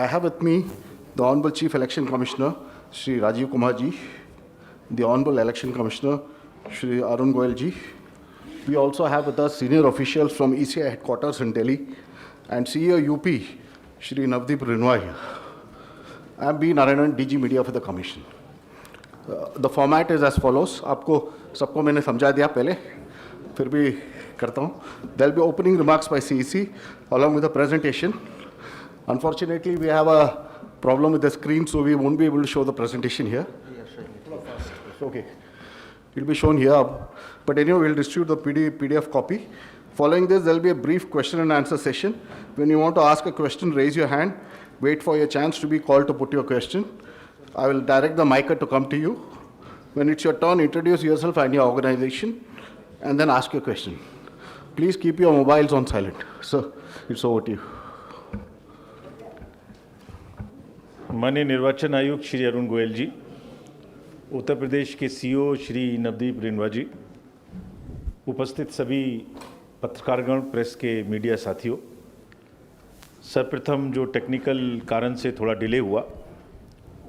I have with me the Honorable Chief Election Commissioner, Shri Rajiv Kumar ji, the Honorable Election Commissioner, Shri Arun Goyal ji. We also have with us senior officials from ECI headquarters in Delhi and CEO UP, Shri Navdeep Rinwai. I am B. Narayanan, DG Media for the Commission. The format is as follows. आपको सबको मैंने समझा दिया पहले, फिर भी करता हूँ. There will be opening remarks by CEC along with the presentation. Unfortunately, we have a problem with the screen, so we won't be able to show the presentation here. Okay, it will be shown here. But anyway, we'll distribute the PDF copy. Following this, there will be a brief question and answer session. When you want to ask a question, raise your hand. Wait for your chance to be called to put your question. I will direct the mic to come to you. When it's your turn, introduce yourself and your organization, and then ask your question. Please keep your mobiles on silent. Sir, it's over to you. माननीय निर्वाचन आयुक्त श्री अरुण गोयल जी, उत्तर प्रदेश के CEO Shri Navdeep रिनवा जी, उपस्थित सभी पत्रकारगण, press के media साथियों, सर्वप्रथम जो टेक्निकल कारण से थोड़ा डिले हुआ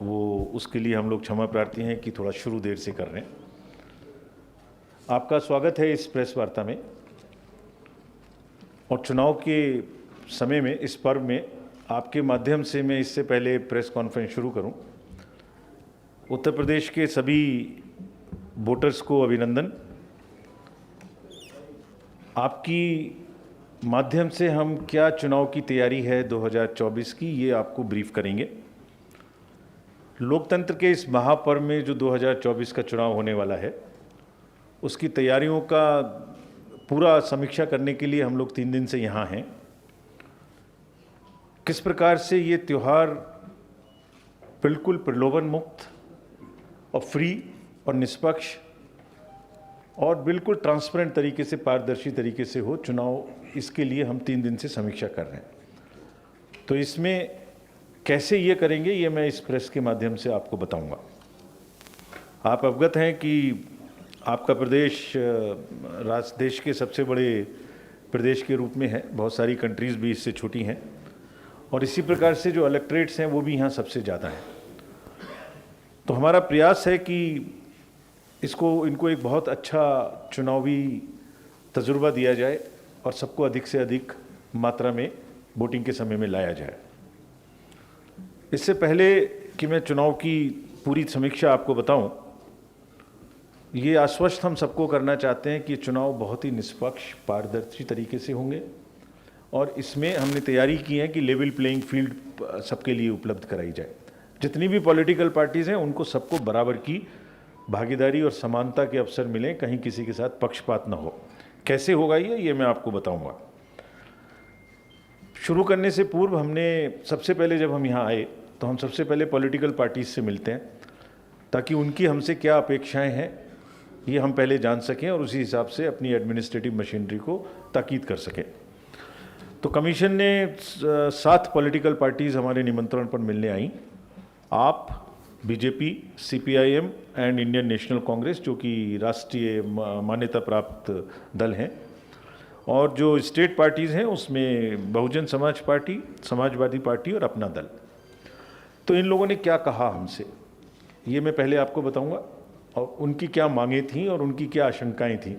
वो उसके लिए हम लोग क्षमा प्रार्थी हैं कि थोड़ा शुरू देर से कर रहे हैं. आपका स्वागत है इस प्रेस वार्ता में. और चुनाव के समय में, इस पर्व में, आपके माध्यम से मैं इससे पहले प्रेस कॉन्फ्रेंस शुरू करूं, उत्तर प्रदेश के सभी वोटर्स को अभिनंदन. आपकी माध्यम से हम क्या चुनाव की तैयारी है 2024 की, ये आपको ब्रीफ करेंगे. लोकतंत्र के इस महापर्व में जो 2024 का चुनाव होने वाला है, उसकी तैयारियों का पूरा समीक्षा करने के लिए हम लोग 3 दिन से यहाँ हैं. किस प्रकार से ये त्यौहार बिल्कुल प्रलोभन मुक्त और फ्री और निष्पक्ष और बिल्कुल ट्रांसपेरेंट तरीके से, पारदर्शी तरीके से हो चुनाव, इसके लिए हम 3 दिन से समीक्षा कर रहे हैं. तो इसमें कैसे ये करेंगे, ये मैं इस प्रेस के माध्यम से आपको बताऊंगा. आप अवगत हैं कि आपका प्रदेश देश के सबसे बड़े प्रदेश के रूप में है. बहुत सारी कंट्रीज़ भी इससे छोटी हैं और इसी प्रकार से जो इलेक्ट्रेट्स हैं वो भी यहाँ सबसे ज़्यादा हैं. तो हमारा प्रयास है कि इनको एक बहुत अच्छा चुनावी तजुर्बा दिया जाए और सबको अधिक से अधिक मात्रा में वोटिंग के समय में लाया जाए. इससे पहले कि मैं चुनाव की पूरी समीक्षा आपको बताऊं, ये आश्वस्त हम सबको करना चाहते हैं कि चुनाव बहुत ही निष्पक्ष, पारदर्शी तरीके से होंगे और इसमें हमने तैयारी की है कि लेवल प्लेइंग फील्ड सबके लिए उपलब्ध कराई जाए. जितनी भी पॉलिटिकल पार्टीज़ हैं उनको सबको बराबर की भागीदारी और समानता के अवसर मिलें, कहीं किसी के साथ पक्षपात ना हो. कैसे होगा ये मैं आपको बताऊंगा. शुरू करने से पूर्व हमने सबसे पहले, जब हम यहाँ आए तो हम सबसे पहले पॉलिटिकल पार्टीज़ से मिलते हैं ताकि उनकी हमसे क्या अपेक्षाएं हैं ये हम पहले जान सकें और उसी हिसाब से अपनी एडमिनिस्ट्रेटिव मशीनरी को ताकीद कर सकें. तो कमीशन ने 7 पॉलिटिकल पार्टीज़ हमारे निमंत्रण पर मिलने आई. आप, BJP, CPIM and Indian national Congress, जो कि राष्ट्रीय मान्यता प्राप्त दल हैं, और जो स्टेट पार्टीज़ हैं उसमें बहुजन समाज पार्टी, समाजवादी पार्टी और अपना दल. तो इन लोगों ने क्या कहा हमसे, ये मैं पहले आपको बताऊंगा, और उनकी क्या मांगें थीं और उनकी क्या आशंकाएं थीं,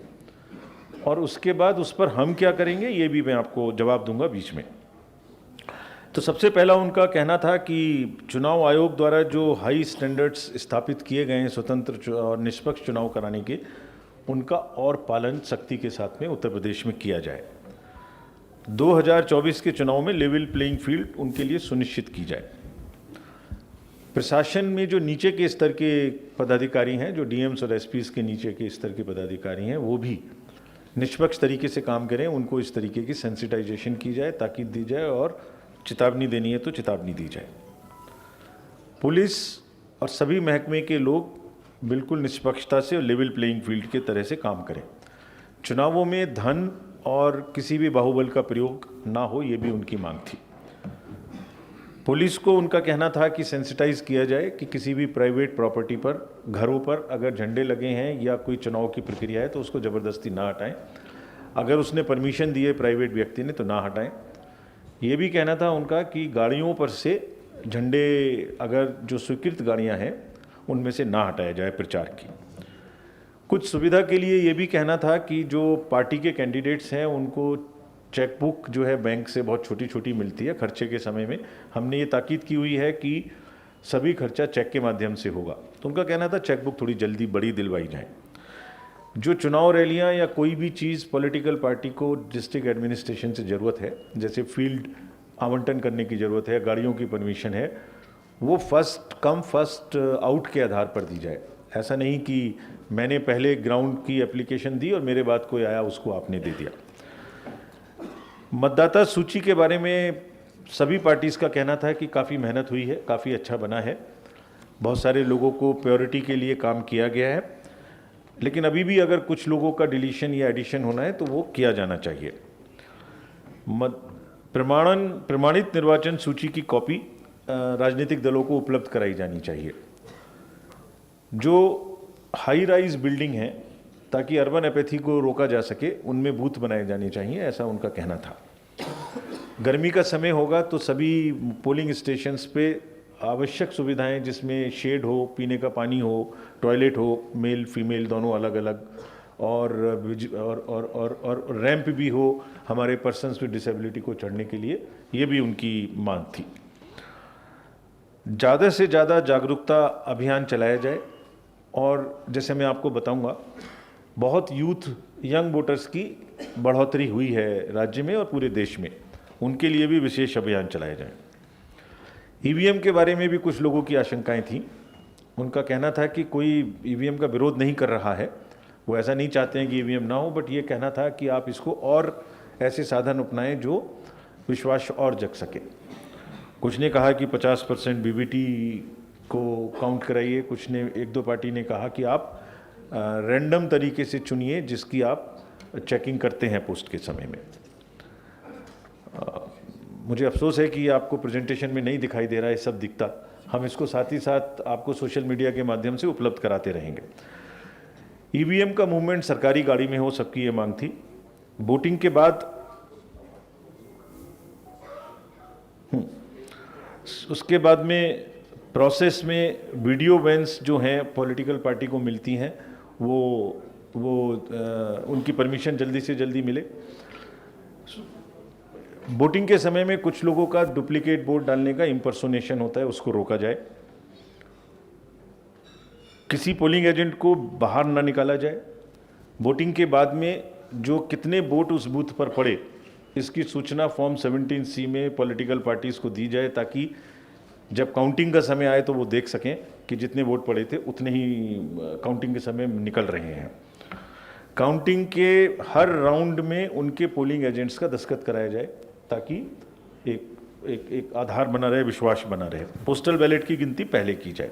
और उसके बाद उस पर हम क्या करेंगे ये भी मैं आपको जवाब दूंगा बीच में. तो सबसे पहला उनका कहना था कि चुनाव आयोग द्वारा जो हाई स्टैंडर्ड्स स्थापित किए गए हैं स्वतंत्र और निष्पक्ष चुनाव कराने के, उनका और पालन सख्ती के साथ में उत्तर प्रदेश में किया जाए. 2024 के चुनाव में लेवल प्लेइंग फील्ड उनके लिए सुनिश्चित की जाए. प्रशासन में जो नीचे के स्तर के पदाधिकारी हैं, जो DMs और SPs के नीचे के स्तर के पदाधिकारी हैं, वो भी निष्पक्ष तरीके से काम करें. उनको इस तरीके की सेंसिटाइजेशन की जाए, ताकीद दी जाए और चेतावनी देनी है तो चेतावनी दी जाए. पुलिस और सभी महकमे के लोग बिल्कुल निष्पक्षता से और लेवल प्लेइंग फील्ड के तरह से काम करें. चुनावों में धन और किसी भी बाहुबल का प्रयोग ना हो, ये भी उनकी मांग थी. पुलिस को उनका कहना था कि सेंसिटाइज किया जाए कि किसी भी प्राइवेट प्रॉपर्टी पर, घरों पर अगर झंडे लगे हैं या कोई चुनाव की प्रक्रिया है तो उसको ज़बरदस्ती ना हटाएं. अगर उसने परमिशन दी है प्राइवेट व्यक्ति ने तो ना हटाएं. ये भी कहना था उनका कि गाड़ियों पर से झंडे अगर जो स्वीकृत गाड़ियां हैं उनमें से ना हटाया जाए प्रचार की। कुछ सुविधा के लिए ये भी कहना था कि जो पार्टी के कैंडिडेट्स हैं उनको चेकबुक जो है बैंक से बहुत छोटी छोटी मिलती है खर्चे के समय में, हमने ये ताकीद की हुई है कि सभी खर्चा चेक के माध्यम से होगा। तो उनका कहना था चेकबुक थोड़ी जल्दी बड़ी दिलवाई जाए। जो चुनाव रैलियां या कोई भी चीज़ पॉलिटिकल पार्टी को डिस्ट्रिक्ट एडमिनिस्ट्रेशन से ज़रूरत है, जैसे फील्ड आवंटन करने की ज़रूरत है, गाड़ियों की परमिशन है, वो फर्स्ट कम फर्स्ट आउट के आधार पर दी जाए। ऐसा नहीं कि मैंने पहले ग्राउंड की एप्लीकेशन दी और मेरे बाद कोई आया उसको आपने दे दिया। मतदाता सूची के बारे में सभी पार्टीज़ का कहना था कि काफ़ी मेहनत हुई है, काफ़ी अच्छा बना है, बहुत सारे लोगों को प्योरिटी के लिए काम किया गया है, लेकिन अभी भी अगर कुछ लोगों का डिलीशन या एडिशन होना है तो वो किया जाना चाहिए। प्रमाणित निर्वाचन सूची की कॉपी राजनीतिक दलों को उपलब्ध कराई जानी चाहिए। जो हाई राइज बिल्डिंग है, ताकि अर्बन एपैथी को रोका जा सके, उनमें बूथ बनाए जाने चाहिए, ऐसा उनका कहना था। गर्मी का समय होगा तो सभी पोलिंग स्टेशंस पे आवश्यक सुविधाएं, जिसमें शेड हो, पीने का पानी हो, टॉयलेट हो, मेल फीमेल दोनों अलग अलग, और रैंप भी हो हमारे पर्सन्स विद डिसेबिलिटी को चढ़ने के लिए, ये भी उनकी मांग थी। ज़्यादा से ज़्यादा जागरूकता अभियान चलाया जाए, और जैसे मैं आपको बताऊंगा, बहुत यंग वोटर्स की बढ़ोतरी हुई है राज्य में और पूरे देश में, उनके लिए भी विशेष अभियान चलाए जाएं। ईवीएम के बारे में भी कुछ लोगों की आशंकाएं थी। उनका कहना था कि कोई ईवीएम का विरोध नहीं कर रहा है, वो ऐसा नहीं चाहते हैं कि ईवीएम ना हो, बट ये कहना था कि आप इसको और ऐसे साधन अपनाएं जो विश्वास और जग सके। कुछ ने कहा कि 50% बीबीटी को काउंट कराइए, कुछ ने, एक दो पार्टी ने कहा कि आप रैंडम तरीके से चुनिए जिसकी आप चेकिंग करते हैं पोस्ट के समय में। मुझे अफसोस है कि आपको प्रेजेंटेशन में नहीं दिखाई दे रहा है सब दिखता, हम इसको साथ ही साथ आपको सोशल मीडिया के माध्यम से उपलब्ध कराते रहेंगे। ईवीएम का मूवमेंट सरकारी गाड़ी में हो, सबकी ये मांग थी। वोटिंग के बाद उसके बाद में प्रोसेस में वीडियो वैन्स जो हैं पॉलिटिकल पार्टी को मिलती हैं, उनकी परमिशन जल्दी से जल्दी मिले। वोटिंग के समय में कुछ लोगों का डुप्लीकेट वोट डालने का इम्पर्सोनेशन होता है, उसको रोका जाए। किसी पोलिंग एजेंट को बाहर ना निकाला जाए। वोटिंग के बाद में जो कितने वोट उस बूथ पर पड़े, इसकी सूचना फॉर्म 17C में पॉलिटिकल पार्टीज़ को दी जाए, ताकि जब काउंटिंग का समय आए तो वो देख सकें कि जितने वोट पड़े थे उतने ही काउंटिंग के समय निकल रहे हैं। काउंटिंग के हर राउंड में उनके पोलिंग एजेंट्स का दस्तखत कराया जाए, ताकि एक आधार बना रहे, विश्वास बना रहे। पोस्टल बैलेट की गिनती पहले की जाए।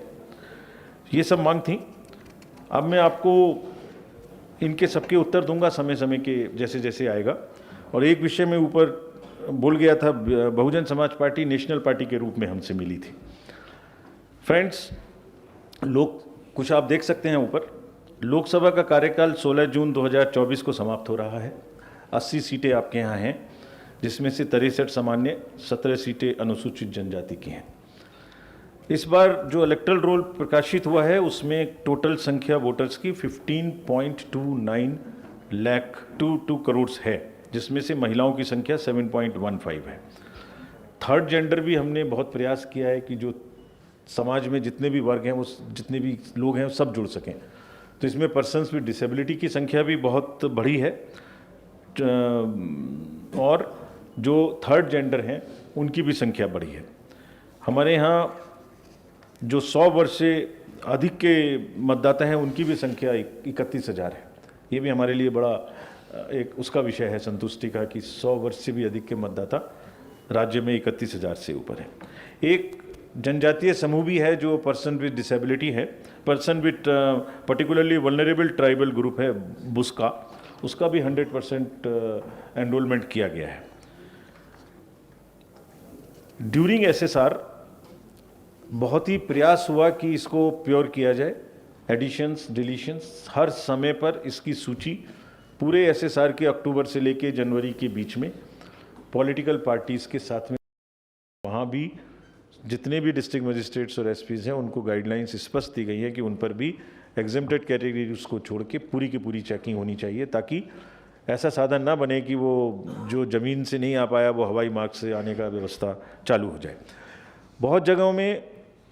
ये सब मांग थी। अब मैं आपको इनके सबके उत्तर दूंगा समय समय के जैसे जैसे आएगा। और एक विषय में ऊपर बोल गया था, Bahujan Samaj party national party के रूप में हमसे मिली थी। फ्रेंड्स, कुछ आप देख सकते हैं ऊपर, लोकसभा का कार्यकाल 16 जून 2024 को समाप्त हो रहा है। 80 सीटें आपके यहाँ हैं, जिसमें से 63 सामान्य, 17 सीटें अनुसूचित जनजाति की हैं। इस बार जो इलेक्टरल रोल प्रकाशित हुआ है, उसमें टोटल संख्या वोटर्स की 15.29 लाख 22 करोड़ है, जिसमें से महिलाओं की संख्या 7.15 है। थर्ड जेंडर भी हमने बहुत प्रयास किया है कि जो समाज में जितने भी वर्ग हैं, वो जितने भी लोग हैं, वो सब जुड़ सकें। तो इसमें पर्सन्स विद डिसेबिलिटी की संख्या भी बहुत बढ़ी है, और जो थर्ड जेंडर हैं उनकी भी संख्या बढ़ी है। हमारे यहाँ जो 100 वर्ष से अधिक के मतदाता हैं, उनकी भी संख्या 31,000 है। ये भी हमारे लिए बड़ा एक उसका विषय है संतुष्टि का, कि 100 वर्ष से भी अधिक के मतदाता राज्य में 31,000 से ऊपर है। एक जनजातीय समूह भी है जो पर्सन विद डिसेबिलिटी है, person with particularly vulnerable tribal group है बुस्का, उसका भी 100% एनरोलमेंट किया गया है। ड्यूरिंग एसएसआर बहुत ही प्रयास हुआ कि इसको प्योर किया जाए, एडिशंस डिलीशंस हर समय पर इसकी सूची पूरे एसएसआर के अक्टूबर से लेके जनवरी के बीच में पॉलिटिकल पार्टीज़ के साथ में वहाँ भी जितने भी डिस्ट्रिक्ट मजिस्ट्रेट्स और एसपीज हैं उनको गाइडलाइंस स्पष्ट दी गई हैं कि उन पर भी एग्जेम्प्टेड कैटेगरीज को छोड़ के पूरी की पूरी चेकिंग होनी चाहिए, ताकि ऐसा साधन ना बने कि वो जो ज़मीन से नहीं आ पाया वो हवाई मार्ग से आने का व्यवस्था चालू हो जाए। बहुत जगहों में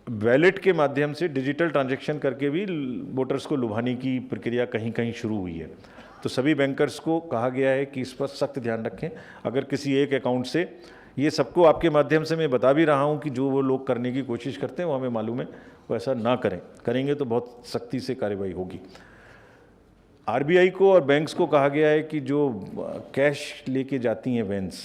वैलेट के माध्यम से डिजिटल ट्रांजैक्शन करके भी वोटर्स को लुभाने की प्रक्रिया कहीं कहीं शुरू हुई है। तो सभी बैंकर्स को कहा गया है कि इस पर सख्त ध्यान रखें। अगर किसी एक अकाउंट से, ये सबको आपके माध्यम से मैं बता भी रहा हूं कि जो वो लोग करने की कोशिश करते हैं वो हमें मालूम है, वो ऐसा ना करें। करेंगे तो बहुत सख्ती से कार्रवाई होगी। आरबीआई को और बैंक्स को कहा गया है कि जो कैश लेके जाती हैं वैन्स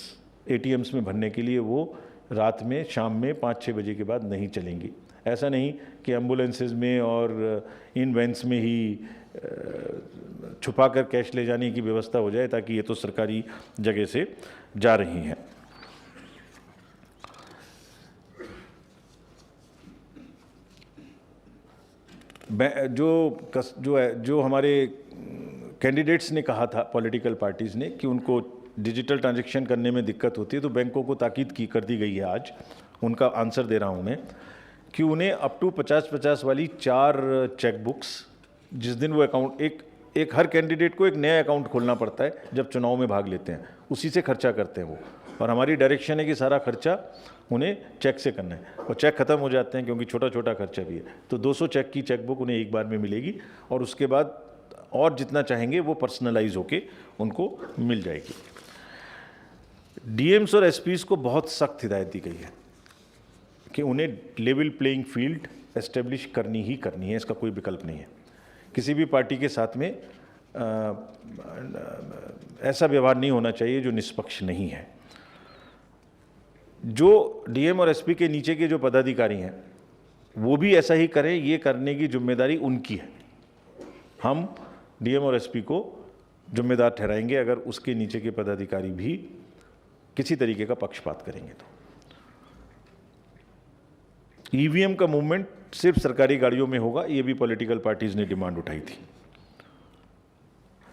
एटीएम्स में भरने के लिए, वो रात में, शाम में 5-6 बजे के बाद नहीं चलेंगी। ऐसा नहीं कि एम्बुलेंसेज में और इन वैन्स में ही छुपा कर कैश ले जाने की व्यवस्था हो जाए, ताकि ये तो सरकारी जगह से जा रही हैं। जो हमारे कैंडिडेट्स ने कहा था, पॉलिटिकल पार्टीज़ ने, कि उनको डिजिटल ट्रांजैक्शन करने में दिक्कत होती है, तो बैंकों को ताकीद कर दी गई है। आज उनका आंसर दे रहा हूँ मैं कि उन्हें अप टू 50-50 वाली 4 चेकबुक्स, जिस दिन वो अकाउंट, एक हर कैंडिडेट को एक नया अकाउंट खोलना पड़ता है जब चुनाव में भाग लेते हैं, उसी से खर्चा करते हैं वो। और हमारी डायरेक्शन है कि सारा खर्चा उन्हें चेक से करना है, और चेक ख़त्म हो जाते हैं क्योंकि छोटा छोटा खर्चा भी है। तो 200 चेक की चेकबुक उन्हें एक बार में मिलेगी, और उसके बाद और जितना चाहेंगे वो पर्सनलाइज होके उनको मिल जाएगी। डीएम्स और एसपीज को बहुत सख्त हिदायत दी गई है कि उन्हें लेवल प्लेइंग फील्ड एस्टेब्लिश करनी ही करनी है, इसका कोई विकल्प नहीं है। किसी भी पार्टी के साथ में ऐसा व्यवहार नहीं होना चाहिए जो निष्पक्ष नहीं है। जो डीएम और एसपी के नीचे के जो पदाधिकारी हैं वो भी ऐसा ही करें, ये करने की जिम्मेदारी उनकी है। हम डीएम और एसपी को जिम्मेदार ठहराएंगे अगर उसके नीचे के पदाधिकारी भी किसी तरीके का पक्षपात करेंगे तो। ईवीएम का मूवमेंट सिर्फ सरकारी गाड़ियों में होगा, ये भी पॉलिटिकल पार्टीज ने डिमांड उठाई थी।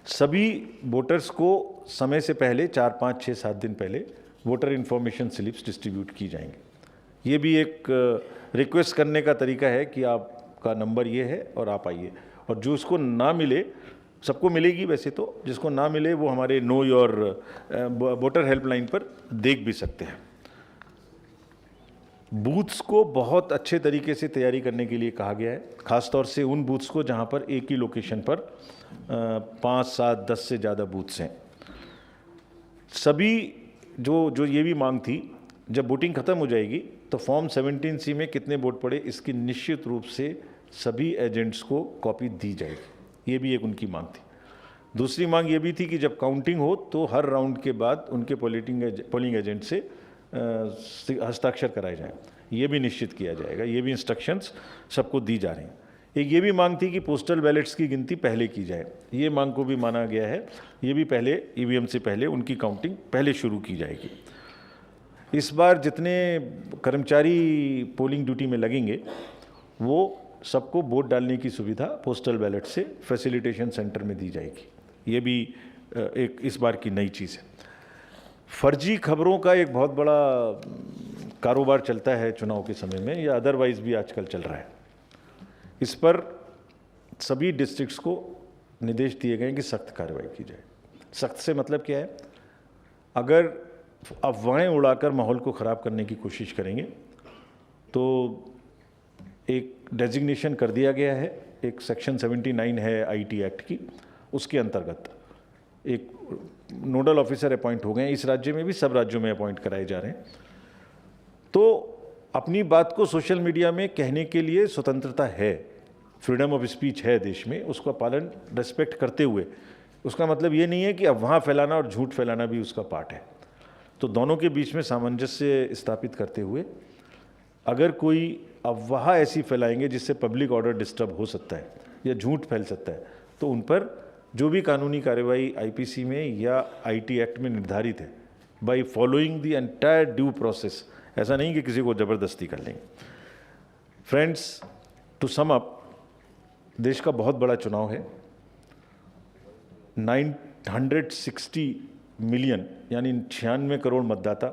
सभी वोटर्स को समय से पहले 4, 5, 6, 7 दिन पहले वोटर इन्फॉर्मेशन स्लिप्स डिस्ट्रीब्यूट की जाएंगे। ये भी एक रिक्वेस्ट करने का तरीका है कि आपका नंबर ये है और आप आइए। और जो उसको ना मिले, सबको मिलेगी वैसे तो, जिसको ना मिले वो हमारे नो योर वोटर हेल्पलाइन पर देख भी सकते हैं। बूथ्स को बहुत अच्छे तरीके से तैयारी करने के लिए कहा गया है, खासतौर से उन बूथ्स को जहां पर एक ही लोकेशन पर 5, 7, 10 से ज़्यादा बूथ्स हैं। सभी जो ये भी मांग थी, जब वोटिंग खत्म हो जाएगी तो फॉर्म 17C में कितने वोट पड़े इसकी निश्चित रूप से सभी एजेंट्स को कॉपी दी जाएगी। ये भी एक उनकी मांग थी। दूसरी मांग ये भी थी कि जब काउंटिंग हो तो हर राउंड के बाद उनके पोलिंग एजेंट से हस्ताक्षर कराए जाएं। ये भी निश्चित किया जाएगा। ये भी इंस्ट्रक्शंस सबको दी जा रही हैं। एक ये भी मांग थी कि पोस्टल बैलेट्स की गिनती पहले की जाए। ये मांग को भी माना गया है। ये भी पहले ईवीएम से पहले उनकी काउंटिंग पहले शुरू की जाएगी। इस बार जितने कर्मचारी पोलिंग ड्यूटी में लगेंगे वो सबको वोट डालने की सुविधा पोस्टल बैलेट से फैसिलिटेशन सेंटर में दी जाएगी। ये भी एक इस बार की नई चीज़ है। फर्जी खबरों का एक बहुत बड़ा कारोबार चलता है चुनाव के समय में, या अदरवाइज भी आजकल चल रहा है। इस पर सभी डिस्ट्रिक्ट्स को निर्देश दिए गए हैं कि सख्त कार्रवाई की जाए। सख्त से मतलब क्या है? अगर अफवाहें उड़ाकर माहौल को ख़राब करने की कोशिश करेंगे तो एक डेजिग्नेशन कर दिया गया है, एक सेक्शन 79 है आईटी एक्ट की, उसके अंतर्गत एक नोडल ऑफिसर अपॉइंट हो गए हैं। इस राज्य में भी, सब राज्यों में अपॉइंट कराए जा रहे हैं। तो अपनी बात को सोशल मीडिया में कहने के लिए स्वतंत्रता है, फ्रीडम ऑफ स्पीच है देश में, उसका पालन रेस्पेक्ट करते हुए। उसका मतलब ये नहीं है कि अफवाह फैलाना और झूठ फैलाना भी उसका पार्ट है। तो दोनों के बीच में सामंजस्य स्थापित करते हुए अगर कोई अफवाह ऐसी फैलाएंगे जिससे पब्लिक ऑर्डर डिस्टर्ब हो सकता है या झूठ फैल सकता है, तो उन पर जो भी कानूनी कार्रवाई आईपीसी में या आईटी एक्ट में निर्धारित है, by following the entire due process, ऐसा नहीं कि किसी को ज़बरदस्ती कर लेंगे। फ्रेंड्स, टू सम अप, देश का बहुत बड़ा चुनाव है। 960 मिलियन यानी 96 करोड़ मतदाता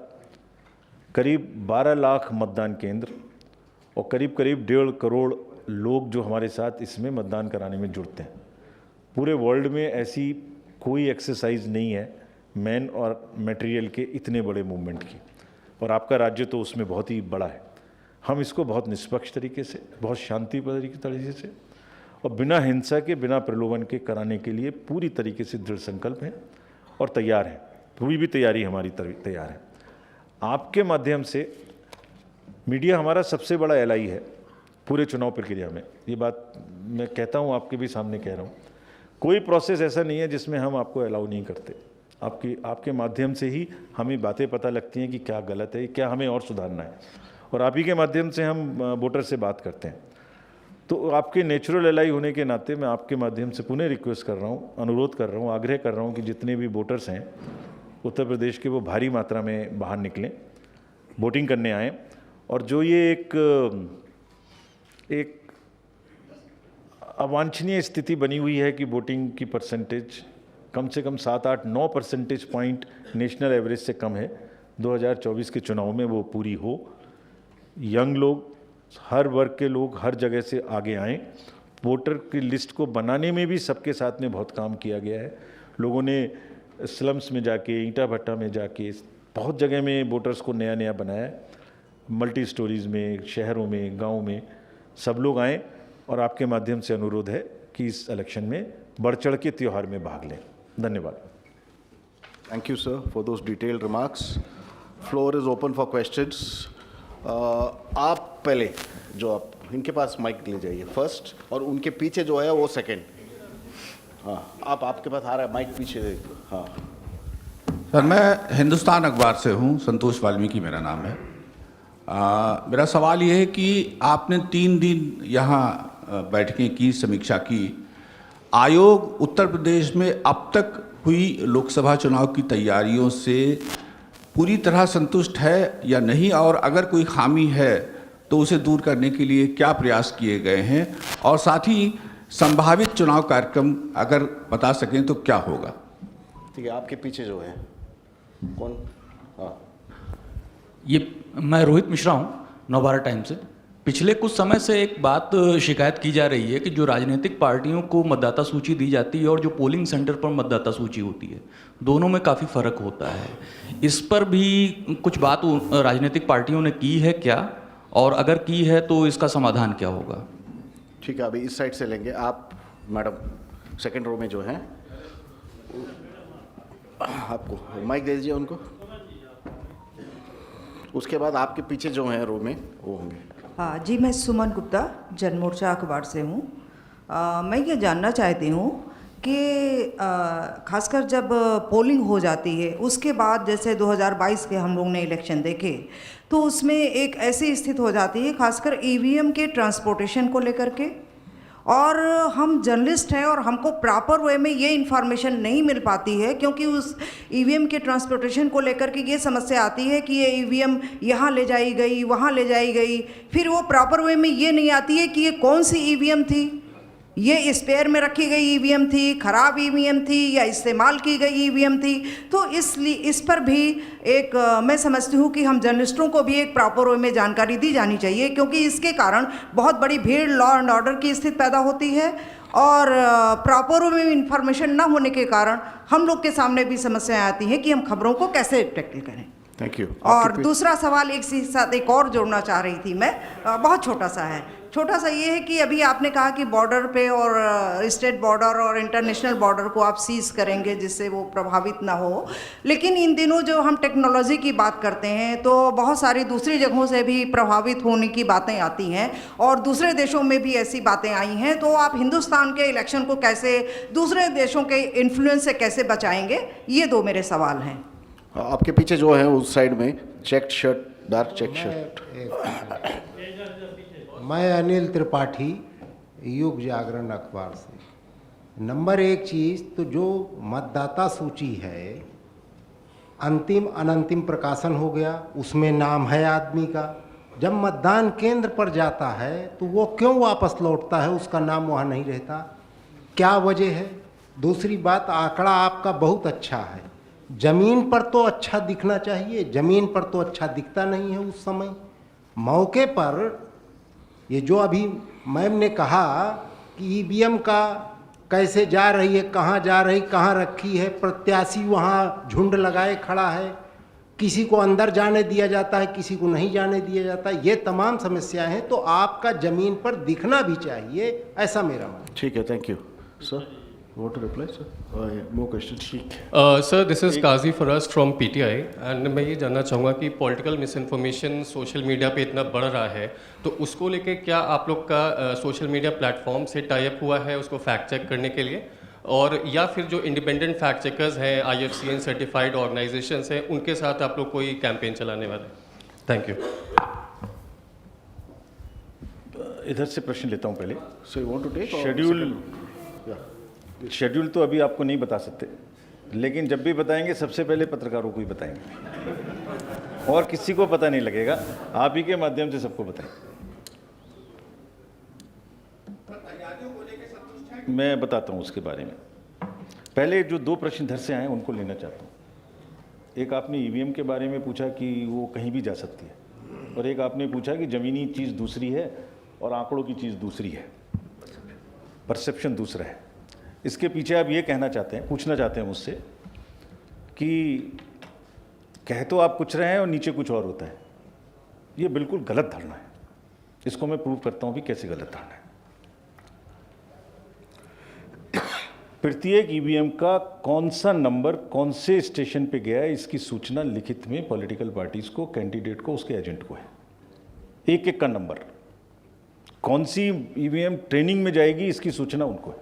करीब 12 लाख मतदान केंद्र और करीब करीब 1.5 करोड़ लोग जो हमारे साथ इसमें मतदान कराने में जुड़ते हैं। पूरे वर्ल्ड में ऐसी कोई एक्सरसाइज नहीं है मैन और मटेरियल के इतने बड़े मूवमेंट की, और आपका राज्य तो उसमें बहुत ही बड़ा है। हम इसको बहुत निष्पक्ष तरीके से, बहुत शांतिपूर्ण तरीके से और बिना हिंसा के, बिना प्रलोभन के कराने के लिए पूरी तरीके से दृढ़ संकल्प हैं और तैयार हैं। पूरी भी तैयारी हमारी तैयार है। आपके माध्यम से मीडिया हमारा सबसे बड़ा एलाई है पूरे चुनाव प्रक्रिया में। ये बात मैं कहता हूँ, आपके भी सामने कह रहा हूँ। कोई प्रोसेस ऐसा नहीं है जिसमें हम आपको अलाउ नहीं करते। आपके माध्यम से ही हमें बातें पता लगती हैं कि क्या गलत है, क्या हमें और सुधारना है, और आप ही के माध्यम से हम वोटर से बात करते हैं। तो आपके नेचुरल एलाई होने के नाते मैं आपके माध्यम से पुनः रिक्वेस्ट कर रहा हूँ, अनुरोध कर रहा हूँ, आग्रह कर रहा हूँ कि जितने भी वोटर्स हैं उत्तर प्रदेश के, वो भारी मात्रा में बाहर निकलें, वोटिंग करने आएँ। और जो ये एक अवांछनीय स्थिति बनी हुई है कि वोटिंग की परसेंटेज कम से कम 7-8-9 परसेंटेज पॉइंट नेशनल एवरेज से कम है, 2024 के चुनाव में वो पूरी हो। यंग लोग, हर वर्ग के लोग हर जगह से आगे आएँ। वोटर की लिस्ट को बनाने में भी सबके साथ में बहुत काम किया गया है। लोगों ने स्लम्स में जाके, ईंटा भट्टा में जाके, बहुत जगह में वोटर्स को नया नया बनाया है। मल्टी स्टोरीज़ में, शहरों में, गाँव में सब लोग आएँ, और आपके माध्यम से अनुरोध है कि इस इलेक्शन में बढ़ चढ़ के त्यौहार में भाग लें। धन्यवाद। Thank you, sir, for those detailed remarks. Floor is open for questions. आप पहले जो आप इनके पास माइक ले जाइए फर्स्ट, और उनके पीछे जो है वो सेकंड। हाँ, आपके पास आ रहा है माइक पीछे। हाँ सर, मैं हिंदुस्तान अखबार से हूँ, संतोष वाल्मीकि मेरा नाम है। मेरा सवाल ये है कि आपने 3 दिन यहाँ बैठकें की, समीक्षा की। आयोग उत्तर प्रदेश में अब तक हुई लोकसभा चुनाव की तैयारियों से पूरी तरह संतुष्ट है या नहीं, और अगर कोई खामी है तो उसे दूर करने के लिए क्या प्रयास किए गए हैं, और साथ ही संभावित चुनाव कार्यक्रम अगर बता सकें तो क्या होगा? ठीक है, आपके पीछे जो है कौन? हाँ, ये मैं रोहित मिश्रा हूँ, नवभारत टाइम्स से। पिछले कुछ समय से एक बात शिकायत की जा रही है कि जो राजनीतिक पार्टियों को मतदाता सूची दी जाती है और जो पोलिंग सेंटर पर मतदाता सूची होती है, दोनों में काफ़ी फ़र्क होता है। इस पर भी कुछ बात राजनीतिक पार्टियों ने की है क्या, और अगर की है तो इसका समाधान क्या होगा? ठीक है, अभी इस साइड से लेंगे। आप मैडम सेकंड रो में जो हैं, आपको माइक दे दीजिए उनको। उसके बाद आपके पीछे जो हैं रो में वो होंगे। हाँ जी, मैं सुमन गुप्ता जनमोर्चा अखबार से हूँ। मैं ये जानना चाहती हूँ कि खासकर जब पोलिंग हो जाती है उसके बाद, जैसे 2022 के हम लोग ने इलेक्शन देखे, तो उसमें एक ऐसी स्थिति हो जाती है खासकर ईवीएम के ट्रांसपोर्टेशन को लेकर के, और हम जर्नलिस्ट हैं और हमको प्रॉपर वे में ये इन्फॉर्मेशन नहीं मिल पाती है, क्योंकि उस ईवीएम के ट्रांसपोर्टेशन को लेकर के ये समस्या आती है कि ये ईवीएम यहाँ ले जाई गई, वहाँ ले जाई गई, फिर वो प्रॉपर वे में ये नहीं आती है कि ये कौन सी ईवीएम थी, ये स्पेयर में रखी गई ईवीएम थी, खराब ईवीएम थी, या इस्तेमाल की गई ईवीएम थी। तो इसलिए इस पर भी एक मैं समझती हूँ कि हम जर्नलिस्टों को भी एक प्रॉपर वे में जानकारी दी जानी चाहिए, क्योंकि इसके कारण बहुत बड़ी भीड़, लॉ एंड ऑर्डर की स्थिति पैदा होती है, और प्रॉपर वे में इंफॉर्मेशन ना होने के कारण हम लोग के सामने भी समस्याएं आती हैं कि हम खबरों को कैसे टैकल करें। Thank you. और दूसरा सवाल एक साथ एक और जोड़ना चाह रही थी मैं, बहुत छोटा सा है। छोटा सा ये है कि अभी आपने कहा कि बॉर्डर पे और स्टेट बॉर्डर और इंटरनेशनल बॉर्डर को आप सीज करेंगे जिससे वो प्रभावित ना हो, लेकिन इन दिनों जो हम टेक्नोलॉजी की बात करते हैं तो बहुत सारी दूसरी जगहों से भी प्रभावित होने की बातें आती हैं, और दूसरे देशों में भी ऐसी बातें आई हैं। तो आप हिंदुस्तान के इलेक्शन को कैसे दूसरे देशों के इन्फ्लुएंस से कैसे बचाएंगे, ये 2 मेरे सवाल हैं। आपके पीछे जो है उस साइड में check shirt, dark check shirt. मैं अनिल त्रिपाठी, युग जागरण अखबार से। नंबर 1 चीज़ तो जो मतदाता सूची है, अंतिम अनंतिम प्रकाशन हो गया, उसमें नाम है आदमी का। जब मतदान केंद्र पर जाता है तो वो क्यों वापस लौटता है, उसका नाम वहाँ नहीं रहता, क्या वजह है? दूसरी बात, आंकड़ा आपका बहुत अच्छा है, जमीन पर तो अच्छा दिखना चाहिए, जमीन पर तो अच्छा दिखता नहीं है उस समय। मौके पर ये जो अभी मैम ने कहा कि ईवीएम का कैसे जा रही है, कहाँ जा रही, कहाँ रखी है, प्रत्याशी वहाँ झुंड लगाए खड़ा है, किसी को अंदर जाने दिया जाता है, किसी को नहीं जाने दिया जाता है, ये तमाम समस्याएं हैं। तो आपका जमीन पर दिखना भी चाहिए, ऐसा मेरा मानना है। ठीक है, thank you sir. Want to reply, sir? More questions? ठीक है। Sir this is Kazi Faraz from PTI and मैं ये जानना चाहूँगा कि political misinformation social media पे इतना बढ़ रहा है, तो उसको लेके क्या आप लोग का सोशल मीडिया प्लेटफॉर्म से टाई अप हुआ है उसको फैक्ट चेक करने के लिए, और या फिर जो इंडिपेंडेंट फैक्ट चेकर्स हैं IFCN सर्टिफाइड ऑर्गेनाइजेशंस हैं उनके साथ आप लोग कोई कैंपेन चलाने वाले हैं? Thank you. इधर से प्रश्न लेता हूँ पहले। So you want to take? or schedule second? Yeah. Schedule तो अभी आपको नहीं बता सकते, लेकिन जब भी बताएंगे सबसे पहले पत्रकारों को ही बताएंगे और किसी को पता नहीं लगेगा, आप ही के माध्यम से सबको बताएंगे। मैं बताता हूँ उसके बारे में। पहले जो दो प्रश्न इधर से आए उनको लेना चाहता हूँ। एक आपने ईवीएम के बारे में पूछा कि वो कहीं भी जा सकती है, और एक आपने पूछा कि ज़मीनी चीज़ दूसरी है और आंकड़ों की चीज़ दूसरी है, परसेप्शन दूसरा है। इसके पीछे आप ये कहना चाहते हैं, पूछना चाहते हैं मुझसे कि कह तो आप कुछ रहे हैं और नीचे कुछ और होता है। ये बिल्कुल गलत धारणा है। इसको मैं प्रूव करता हूँ भी कैसे गलत धारणा है। प्रत्येक ईवीएम का कौन सा नंबर कौन से स्टेशन पे गया है, इसकी सूचना लिखित में पॉलिटिकल पार्टीज को, कैंडिडेट को, उसके एजेंट को है। एक एक का नंबर, कौन सी ईवीएम ट्रेनिंग में जाएगी, इसकी सूचना उनको है।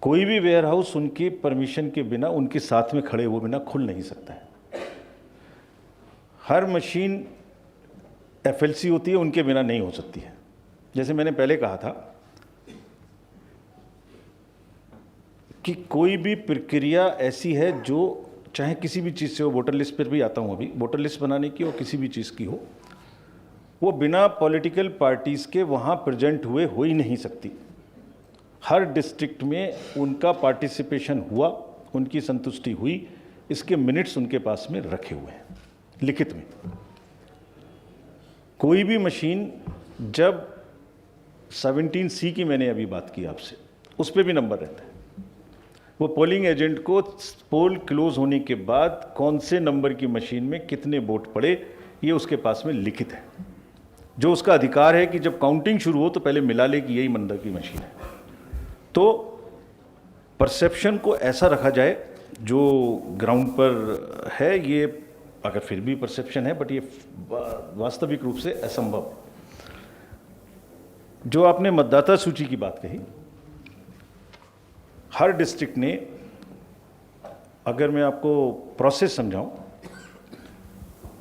कोई भी वेयर हाउस उनके परमिशन के बिना, उनके साथ में खड़े हुए बिना खुल नहीं सकता है। हर मशीन FLC होती है, उनके बिना नहीं हो सकती है। जैसे मैंने पहले कहा था कि कोई भी प्रक्रिया ऐसी है जो चाहे किसी भी चीज़ से हो, वोटर लिस्ट पर भी आता हूँ अभी, वोटर लिस्ट बनाने की हो, किसी भी चीज़ की हो, वो बिना पॉलिटिकल पार्टीज़ के वहाँ प्रेजेंट हुए हो ही नहीं सकती। हर डिस्ट्रिक्ट में उनका पार्टिसिपेशन हुआ, उनकी संतुष्टि हुई, इसके मिनट्स उनके पास में रखे हुए हैं लिखित में। कोई भी मशीन, जब 17C की मैंने अभी बात की आपसे, उस पर भी नंबर रहता है। वो पोलिंग एजेंट को पोल क्लोज होने के बाद कौन से नंबर की मशीन में कितने वोट पड़े, ये उसके पास में लिखित है। जो उसका अधिकार है कि जब काउंटिंग शुरू हो तो पहले मिला ले कि यही नंबर की मशीन है। तो परसेप्शन को ऐसा रखा जाए जो ग्राउंड पर है, ये अगर फिर भी परसेप्शन है, बट ये वास्तविक रूप से असंभव। जो आपने मतदाता सूची की बात कही, हर डिस्ट्रिक्ट ने, अगर मैं आपको प्रोसेस समझाऊं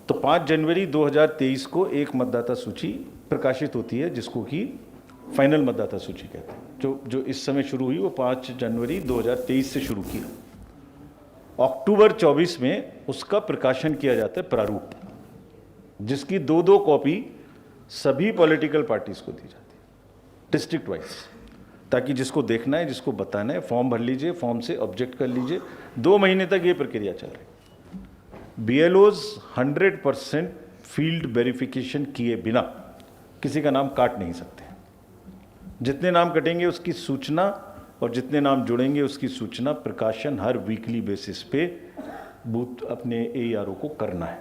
तो 5 जनवरी 2023 को एक मतदाता सूची प्रकाशित होती है, जिसको कि फाइनल मतदाता सूची कहते हैं। जो इस समय शुरू हुई वो 5 जनवरी 2023 से शुरू किया। अक्टूबर 24 में उसका प्रकाशन किया जाता है प्रारूप, जिसकी 2-2 कॉपी सभी पॉलिटिकल पार्टीज को दी जाती है डिस्ट्रिक्ट वाइज, ताकि जिसको देखना है, जिसको बताना है, फॉर्म भर लीजिए, फॉर्म से ऑब्जेक्ट कर लीजिए। 2 महीने तक ये प्रक्रिया चल रही। BLOs 100% फील्ड वेरिफिकेशन किए बिना किसी का नाम काट नहीं सकते। जितने नाम कटेंगे उसकी सूचना, और जितने नाम जुड़ेंगे उसकी सूचना, प्रकाशन हर वीकली बेसिस पे बूथ अपने AERO को करना है।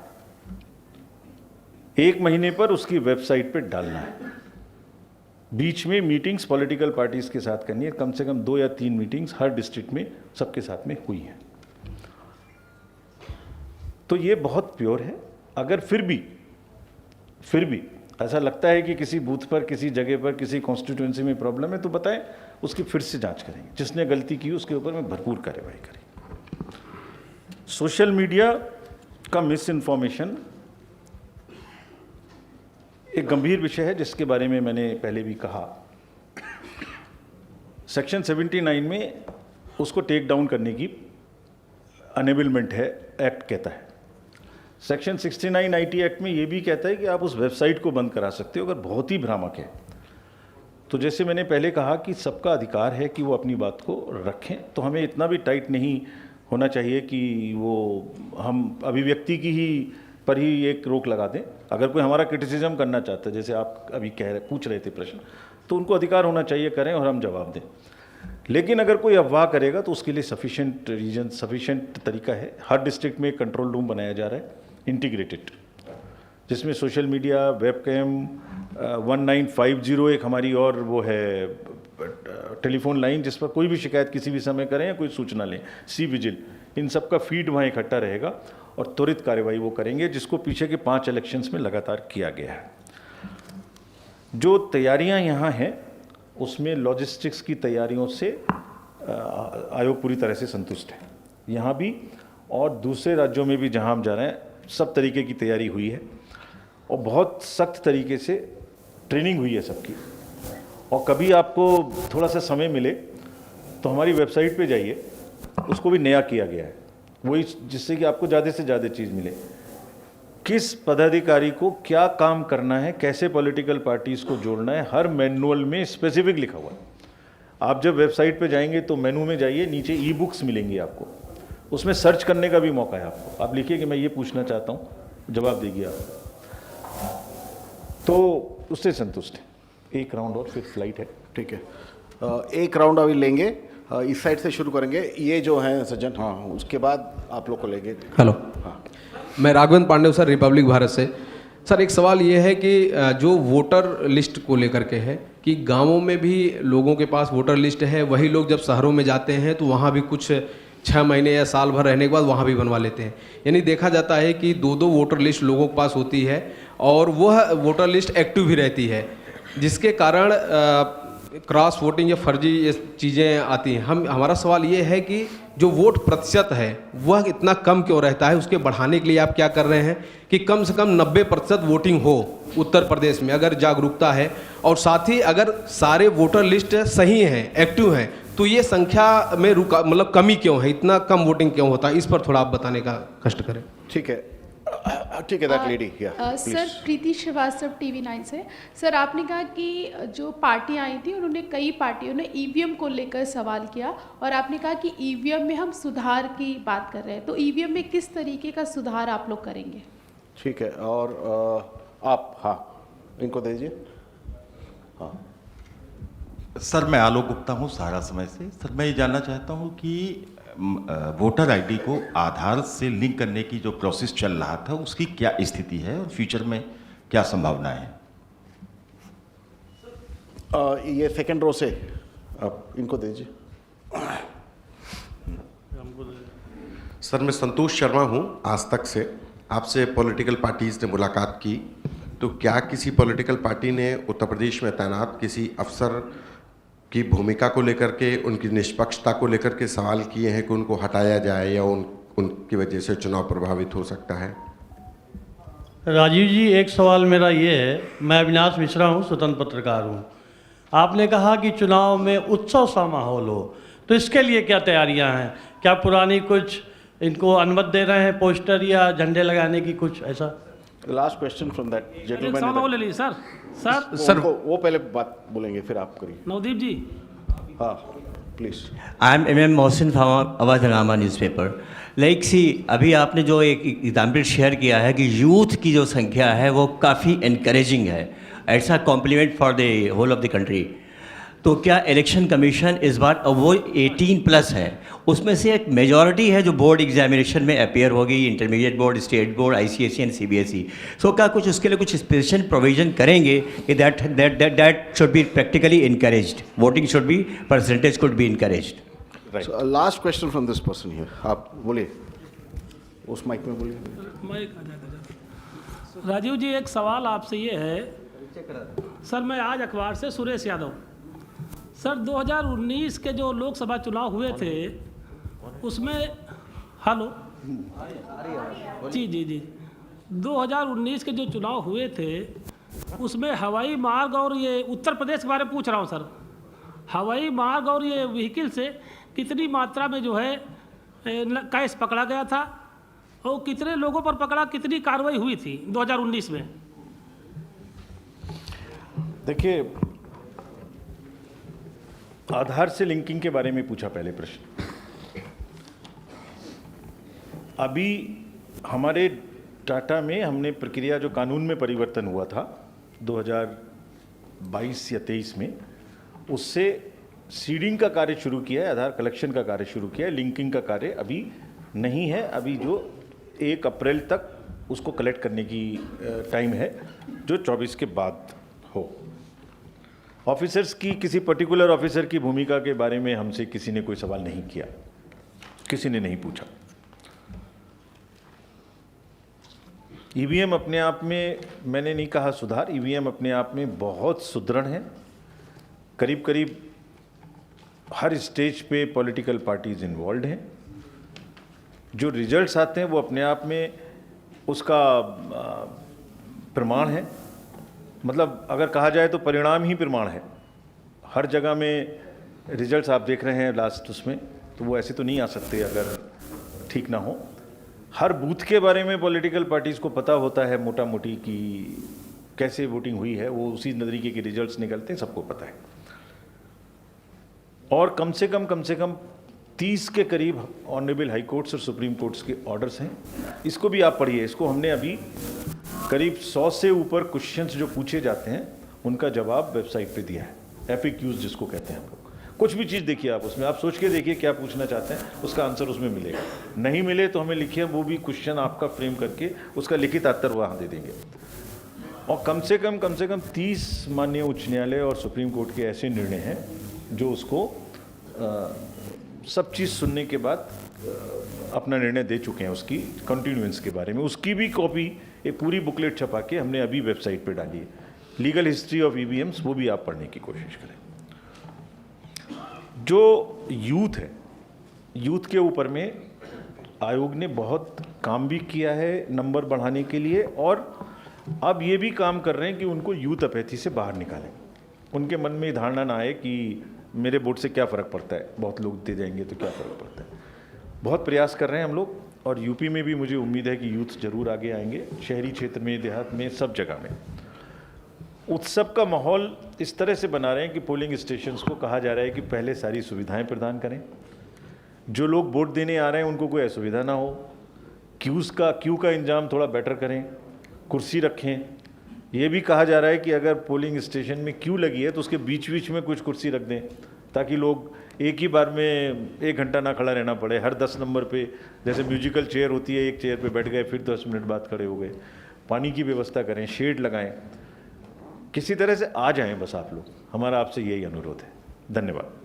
1 महीने पर उसकी वेबसाइट पे डालना है। बीच में मीटिंग्स पॉलिटिकल पार्टीज के साथ करनी है, कम से कम 2 या 3 मीटिंग्स हर डिस्ट्रिक्ट में सबके साथ में हुई हैं। तो ये बहुत प्योर है। अगर फिर भी ऐसा लगता है कि किसी बूथ पर, किसी जगह पर, किसी कॉन्स्टिट्यूएंसी में प्रॉब्लम है, तो बताएं, उसकी फिर से जांच करेंगे। जिसने गलती की उसके ऊपर में भरपूर कार्रवाई करेंगे। सोशल मीडिया का मिस इन्फॉर्मेशन एक गंभीर विषय है, जिसके बारे में मैंने पहले भी कहा। सेक्शन 79 में उसको टेक डाउन करने की अनेबलमेंट है, एक्ट कहता है। सेक्शन 69 IT एक्ट में ये भी कहता है कि आप उस वेबसाइट को बंद करा सकते हो अगर बहुत ही भ्रामक है। तो जैसे मैंने पहले कहा कि सबका अधिकार है कि वो अपनी बात को रखें, तो हमें इतना भी टाइट नहीं होना चाहिए कि वो हम अभिव्यक्ति की ही पर ही एक रोक लगा दें। अगर कोई हमारा क्रिटिसिज्म करना चाहता है, जैसे आप अभी पूछ रहे थे प्रश्न, तो उनको अधिकार होना चाहिए, करें और हम जवाब दें। लेकिन अगर कोई अफवाह करेगा तो उसके लिए सफिशिएंट तरीका है। हर डिस्ट्रिक्ट में एक कंट्रोल रूम बनाया जा रहा है इंटीग्रेटेड, जिसमें सोशल मीडिया, वेबकैम, 1950 एक हमारी और वो है टेलीफोन लाइन, जिस पर कोई भी शिकायत किसी भी समय करें या कोई सूचना लें, सी विजिल, इन सब का फीड वहाँ इकट्ठा रहेगा और त्वरित कार्रवाई वो करेंगे, जिसको पीछे के 5 इलेक्शंस में लगातार किया गया है। जो तैयारियां यहाँ हैं उसमें लॉजिस्टिक्स की तैयारियों से आयोग पूरी तरह से संतुष्ट है। यहाँ भी और दूसरे राज्यों में भी जहाँ हम जा रहे हैं सब तरीके की तैयारी हुई है और बहुत सख्त तरीके से ट्रेनिंग हुई है सबकी। और कभी आपको थोड़ा सा समय मिले तो हमारी वेबसाइट पे जाइए, उसको भी नया किया गया है, वही जिससे कि आपको ज़्यादा से ज़्यादा चीज़ मिले। किस पदाधिकारी को क्या काम करना है, कैसे पॉलिटिकल पार्टीज़ को जोड़ना है, हर मैनुअल में स्पेसिफिक लिखा हुआ है। आप जब वेबसाइट पे जाएंगे तो मेनू में जाइए, नीचे ई बुक्स मिलेंगी आपको, उसमें सर्च करने का भी मौका है आपको। आप लिखिए कि मैं ये पूछना चाहता हूँ, जवाब देगी आप, तो उससे संतुष्ट है। एक राउंड और फिर फ्लाइट है। ठीक है, एक राउंड अभी लेंगे, इस साइड से शुरू करेंगे। ये जो हैं सज्जन, हाँ, उसके बाद आप लोग को लेंगे। हेलो, हाँ, मैं राघवेंद्र पांडे सर, रिपब्लिक भारत से। सर एक सवाल ये है कि जो वोटर लिस्ट को लेकर के है कि गांवों में भी लोगों के पास वोटर लिस्ट है, वही लोग जब शहरों में जाते हैं तो वहाँ भी कुछ 6 महीने या साल भर रहने के बाद वहाँ भी बनवा लेते हैं। यानी देखा जाता है कि 2-2 वोटर लिस्ट लोगों के पास होती है और वह वोटर लिस्ट एक्टिव भी रहती है, जिसके कारण क्रॉस वोटिंग या फर्जी ये चीज़ें आती हैं। हमारा सवाल ये है कि जो वोट प्रतिशत है वह इतना कम क्यों रहता है, उसके बढ़ाने के लिए आप क्या कर रहे हैं कि कम से कम 90% वोटिंग हो उत्तर प्रदेश में, अगर जागरूकता है। और साथ ही अगर सारे वोटर लिस्ट सही हैं, एक्टिव हैं, तो ये संख्या में मतलब कमी क्यों है, इतना कम वोटिंग क्यों होता है, इस पर थोड़ा आप बताने का कष्ट करें। ठीक है, ठीक है, that lady, sir Preeti Srivastava TV 9 से। सर आपने कहा कि जो पार्टियां आई थी उन्होंने, कई पार्टियों ने ईवीएम को लेकर सवाल किया और आपने कहा कि ईवीएम में हम सुधार की बात कर रहे हैं, तो ईवीएम में किस तरीके का सुधार आप लोग करेंगे? ठीक है, और आप, हाँ, इनको दीजिए। हाँ सर, मैं आलोक गुप्ता हूँ सहारा समय से। सर मैं ये जानना चाहता हूँ कि वोटर आईडी को आधार से लिंक करने की जो प्रोसेस चल रहा था उसकी क्या स्थिति है और फ्यूचर में क्या संभावनाएं हैं? ये सेकंड रो से आप इनको दीजिए। सर मैं संतोष शर्मा हूँ आज तक से। आपसे पॉलिटिकल पार्टीज़ ने मुलाकात की, तो क्या किसी पॉलिटिकल पार्टी ने उत्तर प्रदेश में तैनात किसी अफसर की भूमिका को लेकर के, उनकी निष्पक्षता को लेकर के सवाल किए हैं कि उनको हटाया जाए या उनकी वजह से चुनाव प्रभावित हो सकता है? राजीव जी, एक सवाल मेरा ये है, मैं अविनाश मिश्रा हूँ, स्वतंत्र पत्रकार हूँ। आपने कहा कि चुनाव में उत्सव सा माहौल हो, तो इसके लिए क्या तैयारियां हैं? क्या पुरानी कुछ इनको अनुमति दे रहे हैं, पोस्टर या झंडे लगाने की, कुछ ऐसा? Last question from that gentleman. सवाल ले लीजिए सर। सर वो पहले बात बोलेंगे, फिर आप करिए। नवदीप जी। हाँ please. I am MM Mohsin from आवाज़ नामा न्यूज़पेपर। लाइक सी, अभी आपने जो एक एग्जाम्पल शेयर किया है कि यूथ की जो संख्या है वो काफ़ी इनकरेजिंग है, ऐसा compliment for the whole of the country. तो क्या इलेक्शन कमीशन इस बार, वो 18+ है, उसमें से एक मेजॉरिटी है जो बोर्ड एग्जामिनेशन में अपेयर होगी, intermediate board, state board, ICSE and CBSE। सो क्या कुछ उसके लिए कुछ स्पेशल प्रोविजन करेंगे कि that should be practically encouraged, voting should be, percentage could be encouraged? Last question from this person here, आप बोलिए, उस माइक में बोलिए। राजीव जी, एक सवाल आपसे ये है सर, मैं आज अखबार से सुरेश यादव। सर 2019 के जो लोकसभा चुनाव हुए थे उसमें, हेलो जी जी जी, 2019 के जो चुनाव हुए थे उसमें हवाई मार्ग और ये उत्तर प्रदेश के बारे में पूछ रहा हूँ सर, हवाई मार्ग और ये व्हीकल से कितनी मात्रा में जो है कैश पकड़ा गया था और कितने लोगों पर पकड़ा, कितनी कार्रवाई हुई थी 2019 में? देखिए, आधार से लिंकिंग के बारे में पूछा पहले प्रश्न। अभी हमारे टाटा में हमने प्रक्रिया जो कानून में परिवर्तन हुआ था 2022 या 23 में, उससे सीडिंग का कार्य शुरू किया है, आधार कलेक्शन का कार्य शुरू किया है, लिंकिंग का कार्य अभी नहीं है। अभी जो 1 अप्रैल तक उसको कलेक्ट करने की टाइम है, जो 24 के बाद हो। ऑफिसर्स की, किसी पर्टिकुलर ऑफिसर की भूमिका के बारे में हमसे किसी ने कोई सवाल नहीं किया, किसी ने नहीं पूछा। ईवीएम अपने आप में, मैंने नहीं कहा सुधार, ईवीएम अपने आप में बहुत सुदृढ़ हैं। करीब करीब हर स्टेज पे पॉलिटिकल पार्टीज इन्वॉल्व हैं। जो रिजल्ट्स आते हैं वो अपने आप में उसका प्रमाण है। मतलब अगर कहा जाए तो परिणाम ही प्रमाण है। हर जगह में रिजल्ट्स आप देख रहे हैं लास्ट उसमें, तो वो ऐसे तो नहीं आ सकते अगर ठीक ना हो। हर बूथ के बारे में पॉलिटिकल पार्टीज़ को पता होता है मोटा मोटी कि कैसे वोटिंग हुई है, वो उसी तरीके के रिजल्ट्स निकलते हैं, सबको पता है। और कम से कम 30 के करीब ऑनरेबल हाई कोर्ट्स और सुप्रीम कोर्ट्स के ऑर्डर्स हैं। इसको भी आप पढ़िए। इसको हमने अभी करीब 100 से ऊपर क्वेश्चंस जो पूछे जाते हैं उनका जवाब वेबसाइट पे दिया है। FAQs जिसको कहते हैं हम लोग। कुछ भी चीज़ देखिए आप उसमें, आप सोच के देखिए क्या पूछना चाहते हैं, उसका आंसर उसमें मिलेगा। नहीं मिले तो हमें लिखिए, वो भी क्वेश्चन आपका फ्रेम करके उसका लिखित उत्तर वहाँ दे देंगे। और कम से कम 30 माननीय उच्च न्यायालय और सुप्रीम कोर्ट के ऐसे निर्णय हैं जो उसको सब चीज़ सुनने के बाद अपना निर्णय दे चुके हैं उसकी कंटिन्यूएंस के बारे में। उसकी भी कॉपी, एक पूरी बुकलेट छपा के हमने अभी वेबसाइट पे डाली है। लीगल हिस्ट्री ऑफ EVMs, वो भी आप पढ़ने की कोशिश करें। जो यूथ है, यूथ के ऊपर में आयोग ने बहुत काम भी किया है नंबर बढ़ाने के लिए, और अब ये भी काम कर रहे हैं कि उनको यूथ अपैथी से बाहर निकालें। उनके मन में धारणा ना आए कि मेरे वोट से क्या फ़र्क पड़ता है, बहुत लोग दे जाएंगे तो क्या फ़र्क पड़ता है। बहुत प्रयास कर रहे हैं हम लोग, और यूपी में भी मुझे उम्मीद है कि यूथ ज़रूर आगे आएंगे। शहरी क्षेत्र में, देहात में, सब जगह में उत्सव का माहौल इस तरह से बना रहे हैं कि पोलिंग स्टेशंस को कहा जा रहा है कि पहले सारी सुविधाएं प्रदान करें। जो लोग वोट देने आ रहे हैं उनको कोई असुविधा ना हो। क्यू का इंतजाम थोड़ा बेटर करें, कुर्सी रखें। ये भी कहा जा रहा है कि अगर पोलिंग स्टेशन में क्यू लगी है तो उसके बीच बीच में कुछ कुर्सी रख दें, ताकि लोग एक ही बार में 1 घंटा ना खड़ा रहना पड़े। हर 10 नंबर पे जैसे म्यूजिकल चेयर होती है, एक चेयर पे बैठ गए, फिर 10 मिनट बाद खड़े हो गए। पानी की व्यवस्था करें, शेड लगाएं, किसी तरह से आ जाएं बस आप लोग। हमारा आपसे यही अनुरोध है। धन्यवाद।